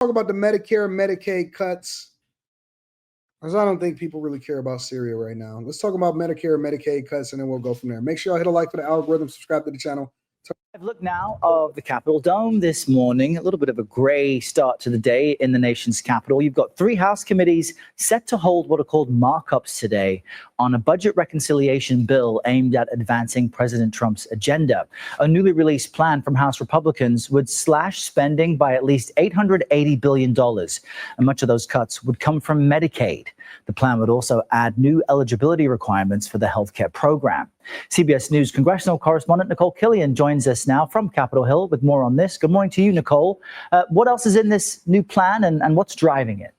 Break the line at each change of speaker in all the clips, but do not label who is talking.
Talk about the Medicare and Medicaid cuts, because I don't think people really care about Syria right now. Let's talk about Medicare and Medicaid cuts, and then we'll go from there. Make sure y'all hit a like for the algorithm, subscribe to the channel.
Look now of the Capitol Dome this morning. A little bit of a gray start to the day in the nation's capital. You've got 3 House committees set to hold what are called markups today on a budget reconciliation bill aimed at advancing President Trump's agenda. A newly released plan from House Republicans would slash spending by at least $880 billion, and much of those cuts would come from Medicaid. The plan would also add new eligibility requirements for the healthcare program. CBS News congressional correspondent Nicole Killian joins us now from Capitol Hill with more on this. Good morning to you, Nicole. What else is in this new plan and what's driving it?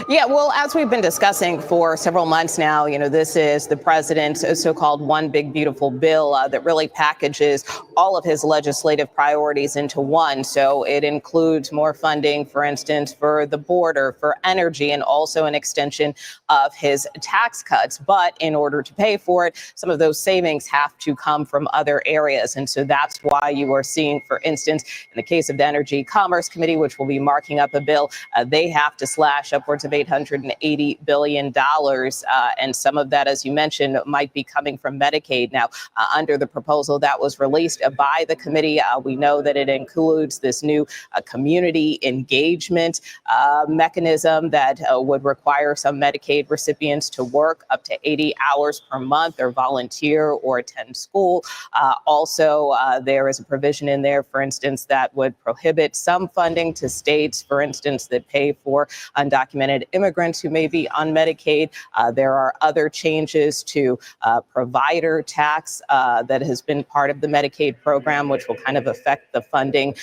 Yeah, well, as we've been discussing for several months now, this is the president's so-called one big beautiful bill that really packages all of his legislative priorities into one. So it includes more funding, for instance, for the border, for energy, and also an extension of his tax cuts. But in order to pay for it, some of those savings have to come from other areas. And so that's why you are seeing, for instance, in the case of the Energy Commerce Committee, which will be marking up a bill, they have to slash upwards of $880 billion. And some of that, as you mentioned, might be coming from Medicaid. Now, under the proposal that was released by the committee, we know that it includes this new community engagement mechanism that would require some Medicaid recipients to work up to 80 hours per month or volunteer or attend school. Also, there is a provision in there, for instance, that would prohibit some funding to states, for instance, that pay for undocumented immigrants who may be on Medicaid. There are other changes to provider tax that has been part of the Medicaid program, which will kind of affect the funding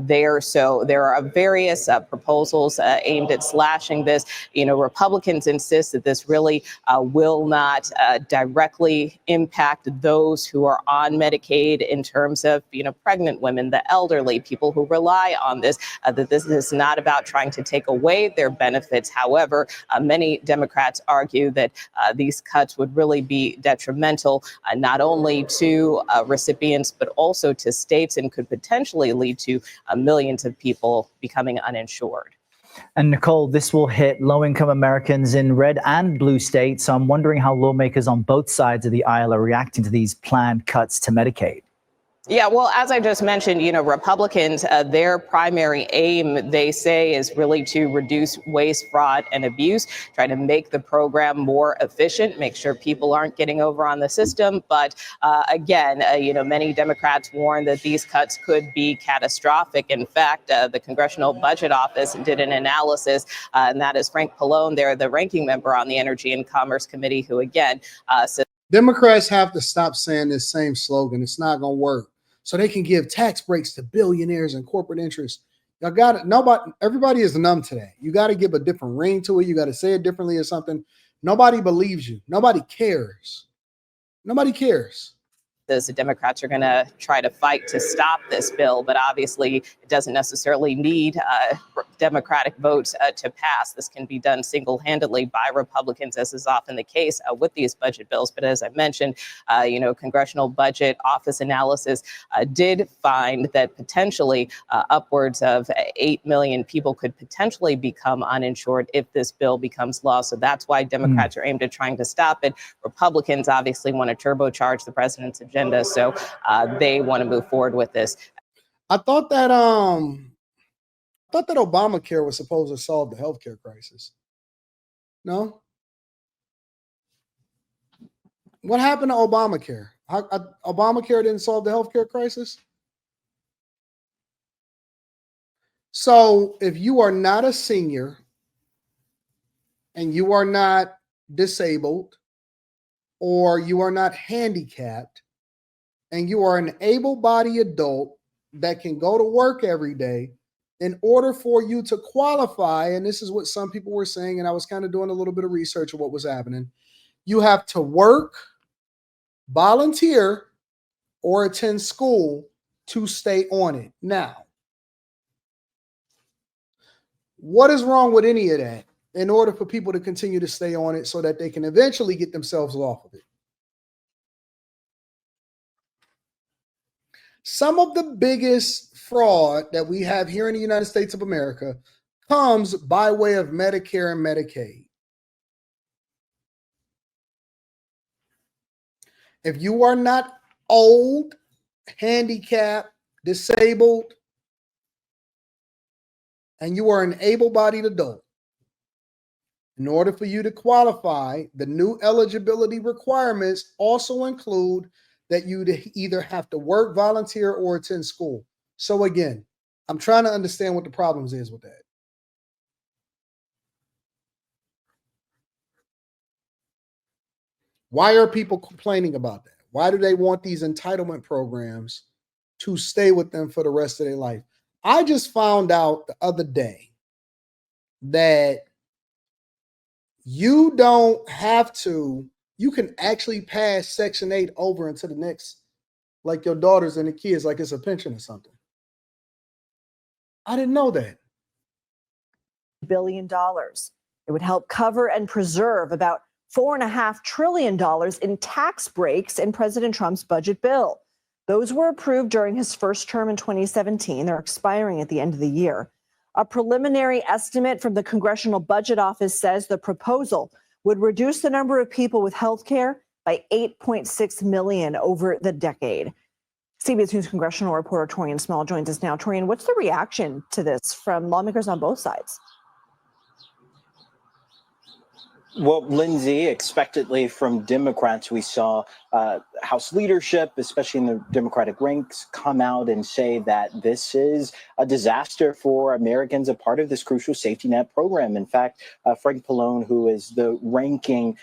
there. So there are various proposals aimed at slashing this. Republicans insist that this really will not directly impact those who are on Medicaid in terms of, pregnant women, the elderly, people who rely on this, that this is not about trying to take away their benefits. However, many Democrats argue that these cuts would really be detrimental not only to recipients, but also to states, and could potentially lead to millions of people becoming uninsured.
And Nicole, this will hit low-income Americans in red and blue states. So I'm wondering how lawmakers on both sides of the aisle are reacting to these planned cuts to Medicaid.
Yeah, well, as I just mentioned, Republicans, their primary aim, they say, is really to reduce waste, fraud, and abuse, try to make the program more efficient, make sure people aren't getting over on the system. But again, many Democrats warn that these cuts could be catastrophic. In fact, the Congressional Budget Office did an analysis, and that is Frank Pallone, there, the ranking member on the Energy and Commerce Committee, who again said
Democrats have to stop saying this same slogan. It's not going to work. So they can give tax breaks to billionaires and corporate interests. Y'all got it. Everybody is numb today. You got to give a different ring to it. You got to say it differently or something. Nobody believes you. Nobody cares. Nobody cares.
The Democrats are going to try to fight to stop this bill, but obviously it doesn't necessarily need Democratic votes to pass. This can be done single-handedly by Republicans, as is often the case with these budget bills. But as I mentioned, Congressional Budget Office analysis did find that potentially upwards of 8 million people could potentially become uninsured if this bill becomes law. So that's why Democrats are aimed at trying to stop it. Republicans obviously want to turbocharge the president's agenda, so they want to move forward with this.
I thought that Obamacare was supposed to solve the healthcare crisis. No? What happened to Obamacare? Obamacare didn't solve the healthcare crisis? So if you are not a senior and you are not disabled or you are not handicapped and you are an able-bodied adult that can go to work every day, in order for you to qualify, and this is what some people were saying, and I was kind of doing a little bit of research of what was happening, you have to work, volunteer, or attend school to stay on it. Now, what is wrong with any of that in order for people to continue to stay on it so that they can eventually get themselves off of it? Some of the biggest fraud that we have here in the United States of America comes by way of Medicare and Medicaid. If you are not old, handicapped, disabled, and you are an able-bodied adult, in order for you to qualify, the new eligibility requirements also include that you either have to work, volunteer, or attend school. So again, I'm trying to understand what the problems is with that. Why are people complaining about that? Why do they want these entitlement programs to stay with them for the rest of their life? I just found out the other day that you don't have to, you can actually pass Section 8 over into the next, like your daughters and the kids, like it's a pension or something. I didn't know that.
$1 billion. It would help cover and preserve about $4.5 trillion in tax breaks in President Trump's budget bill. Those were approved during his first term in 2017. They're expiring at the end of the year. A preliminary estimate from the Congressional Budget Office says the proposal would reduce the number of people with health care by 8.6 million over the decade. CBS News congressional reporter Torian Small joins us now. Torian, what's the reaction to this from lawmakers on both sides?
Well, Lindsay, expectantly from Democrats, we saw House leadership, especially in the Democratic ranks, come out and say that this is a disaster for Americans, a part of this crucial safety net program. In fact, Frank Pallone, who is the ranking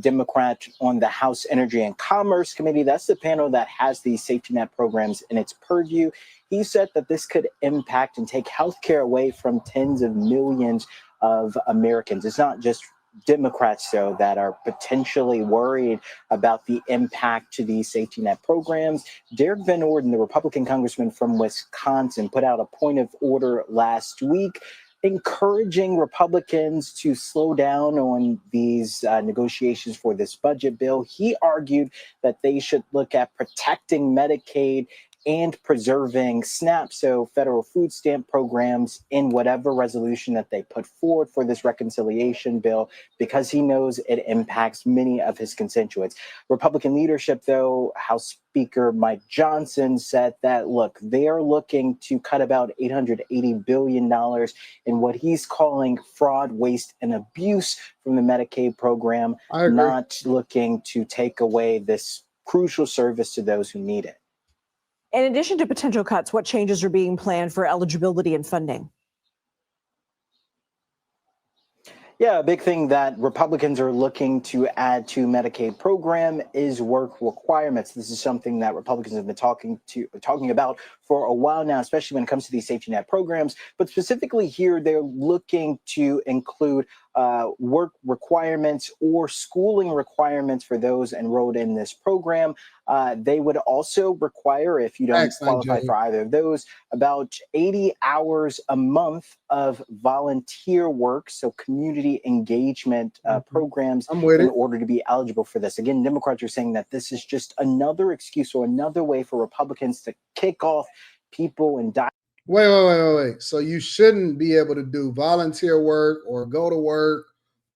Democrat on the House Energy and Commerce Committee, that's the panel that has these safety net programs in its purview. He said that this could impact and take health care away from tens of millions of Americans. It's not just Democrats, though, that are potentially worried about the impact to these safety net programs. Derek Van Orden, the Republican congressman from Wisconsin, put out a point of order last week encouraging Republicans to slow down on these negotiations for this budget bill. He argued that they should look at protecting Medicaid and preserving SNAP, so federal food stamp programs, in whatever resolution that they put forward for this reconciliation bill, because he knows it impacts many of his constituents. Republican leadership, though, House Speaker Mike Johnson said that, look, they are looking to cut about $880 billion in what he's calling fraud, waste, and abuse from the Medicaid program, not looking to take away this crucial service to those who need it.
In addition to potential cuts, what changes are being planned for eligibility and funding?
Yeah, a big thing that Republicans are looking to add to Medicaid program is work requirements. This is something that Republicans have been talking about for a while now, especially when it comes to these safety net programs. But specifically here, they're looking to include work requirements or schooling requirements for those enrolled in this program. They would also require, if you don't qualify for either of those, about 80 hours a month of volunteer work, so community engagement programs in order to be eligible for this. Again, Democrats are saying that this is just another excuse or another way for Republicans to kick off people and die.
Wait. So you shouldn't be able to do volunteer work or go to work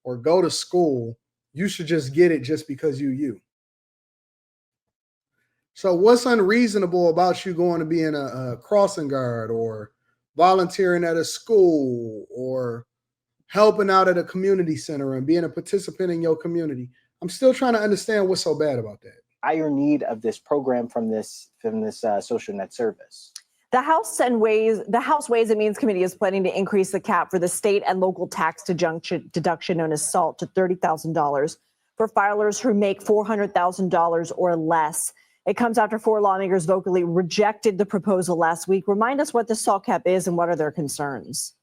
or go to school. You should just get it just because you. So what's unreasonable about you going to be in a crossing guard or volunteering at a school or helping out at a community center and being a participant in your community? I'm still trying to understand what's so bad about that.
Dire need of this program from this social net service.
The House Ways and Means Committee is planning to increase the cap for the state and local tax deduction known as SALT to $30,000 for filers who make $400,000 or less. It comes after 4 lawmakers vocally rejected the proposal last week. Remind us what the SALT cap is and what are their concerns.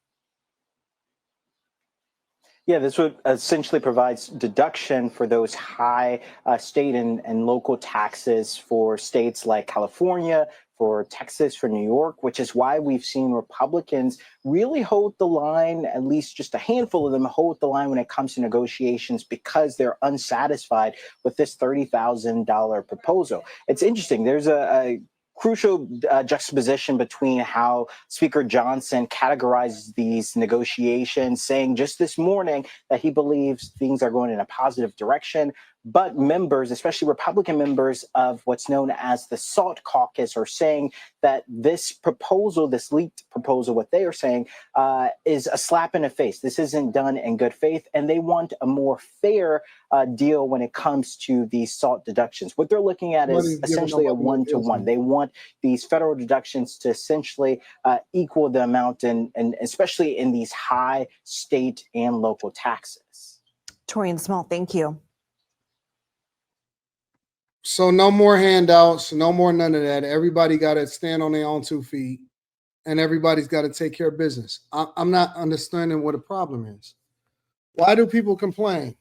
Yeah, this would essentially provide deduction for those high state and local taxes for states like California, for Texas, for New York, which is why we've seen Republicans really hold the line, at least just a handful of them hold the line when it comes to negotiations, because they're unsatisfied with this $30,000 proposal. It's interesting. There's a crucial juxtaposition between how Speaker Johnson categorizes these negotiations, saying just this morning that he believes things are going in a positive direction. But members, especially Republican members of what's known as the SALT caucus, are saying that this proposal, this leaked proposal, what they are saying is a slap in the face. This isn't done in good faith, and they want a more fair deal when it comes to these SALT deductions. What they're looking at is essentially a one-to-one. They want these federal deductions to essentially equal the amount, and especially in these high state and local taxes.
Torian Small, thank you.
So no more handouts, no more none of that. Everybody got to stand on their own 2 feet, and everybody's got to take care of business. I'm not understanding what the problem is. Why do people complain?